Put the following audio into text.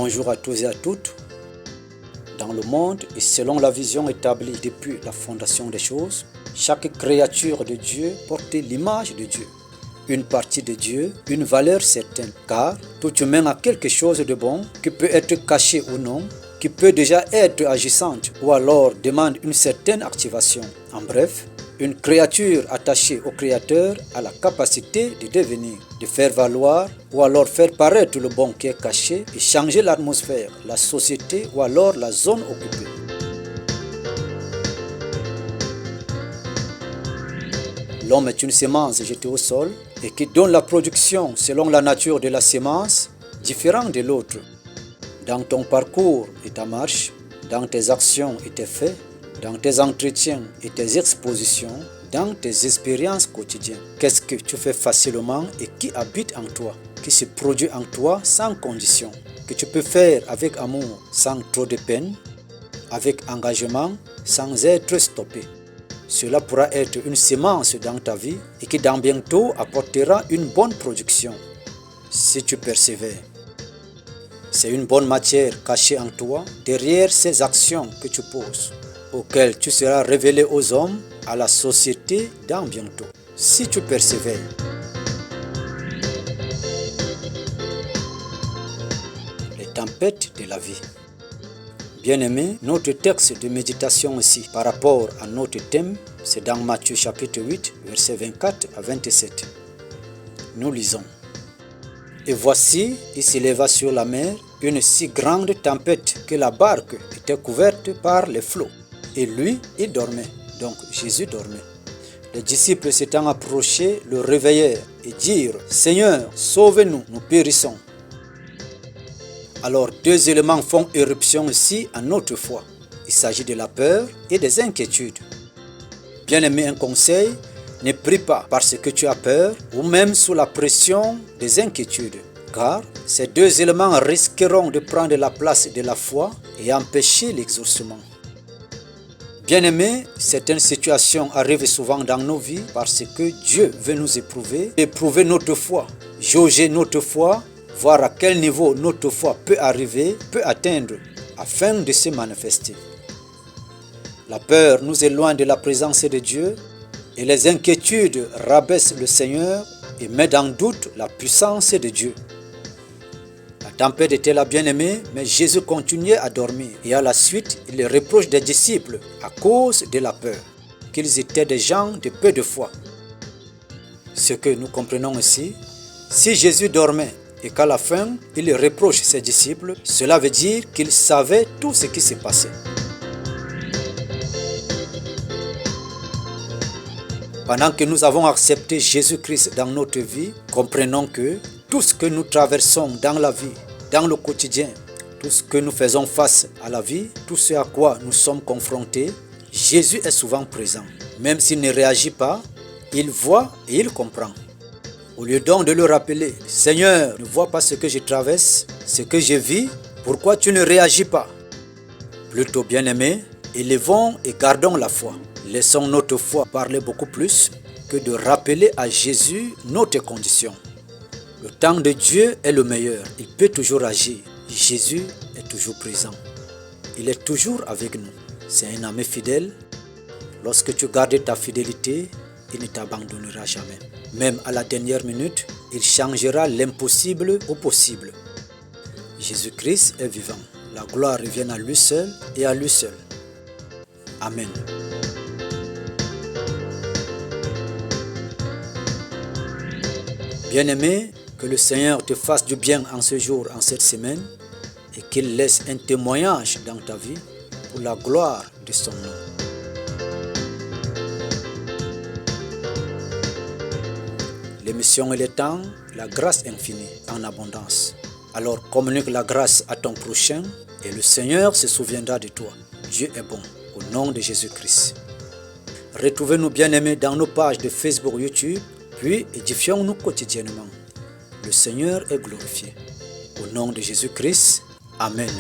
Bonjour à tous et à toutes. Dans le monde et selon la vision établie depuis la fondation des choses, chaque créature de Dieu portait l'image de Dieu, une partie de Dieu, une valeur certaine, car tout humain a quelque chose de bon qui peut être caché ou non, qui peut déjà être agissante ou alors demande une certaine activation. En bref, une créature attachée au Créateur a la capacité de devenir, de faire valoir ou alors faire paraître le bon qui est caché et changer l'atmosphère, la société ou alors la zone occupée. L'homme est une semence jetée au sol et qui donne la production selon la nature de la semence, différente de l'autre. Dans ton parcours et ta marche, dans tes actions et tes faits, dans tes entretiens et tes expositions, dans tes expériences quotidiennes. Qu'est-ce que tu fais facilement et qui habite en toi, qui se produit en toi sans condition, que tu peux faire avec amour, sans trop de peine, avec engagement, sans être stoppé. Cela pourra être une semence dans ta vie et qui dans bientôt apportera une bonne production, si tu persévères. C'est une bonne matière cachée en toi derrière ces actions que tu poses, auxquelles tu seras révélé aux hommes, à la société dans bientôt, si tu persévères. Les tempêtes de la vie. Bien-aimés, notre texte de méditation aussi par rapport à notre thème, c'est dans Matthieu chapitre 8, versets 24 à 27. Nous lisons. Et voici, il s'éleva sur la mer une si grande tempête que la barque était couverte par les flots. Et lui, il dormait. Donc Jésus dormait. Les disciples s'étant approchés le réveillèrent et dirent, « Seigneur, sauve-nous, nous périssons. » Alors deux éléments font éruption ici à notre foi. Il s'agit de la peur et des inquiétudes. Bien-aimé, un conseil, ne prie pas parce que tu as peur ou même sous la pression des inquiétudes, car ces deux éléments risqueront de prendre la place de la foi et empêcher l'exaucement. Bien-aimés, certaines situations arrivent souvent dans nos vies parce que Dieu veut nous éprouver notre foi, jauger notre foi, voir à quel niveau notre foi peut arriver, peut atteindre, afin de se manifester. La peur nous éloigne de la présence de Dieu et les inquiétudes rabaissent le Seigneur et mettent en doute la puissance de Dieu. La tempête était là, bien-aimée, mais Jésus continuait à dormir. Et à la suite, il reproche des disciples à cause de la peur, qu'ils étaient des gens de peu de foi. Ce que nous comprenons ici, si Jésus dormait et qu'à la fin, il reproche ses disciples, cela veut dire qu'il savait tout ce qui s'est passé. Pendant que nous avons accepté Jésus-Christ dans notre vie, comprenons que tout ce que nous traversons dans la vie, dans le quotidien, tout ce que nous faisons face à la vie, tout ce à quoi nous sommes confrontés, Jésus est souvent présent. Même s'il ne réagit pas, il voit et il comprend. Au lieu donc de le rappeler, « Seigneur, ne vois pas ce que je traverse, ce que je vis, pourquoi tu ne réagis pas ?» Plutôt bien-aimés, élevons et gardons la foi. Laissons notre foi parler beaucoup plus que de rappeler à Jésus notre condition. Le temps de Dieu est le meilleur. Il peut toujours agir. Jésus est toujours présent. Il est toujours avec nous. C'est un ami fidèle. Lorsque tu gardes ta fidélité, il ne t'abandonnera jamais. Même à la dernière minute, il changera l'impossible au possible. Jésus-Christ est vivant. La gloire revient à lui seul et à lui seul. Amen. Bien-aimé, que le Seigneur te fasse du bien en ce jour, en cette semaine, et qu'il laisse un témoignage dans ta vie pour la gloire de son nom. L'émission et le temps, la grâce infinie en abondance. Alors communique la grâce à ton prochain et le Seigneur se souviendra de toi. Dieu est bon, au nom de Jésus-Christ. Retrouvez-nous bien-aimés dans nos pages de Facebook, YouTube, puis édifions-nous quotidiennement. Le Seigneur est glorifié. Au nom de Jésus-Christ, Amen.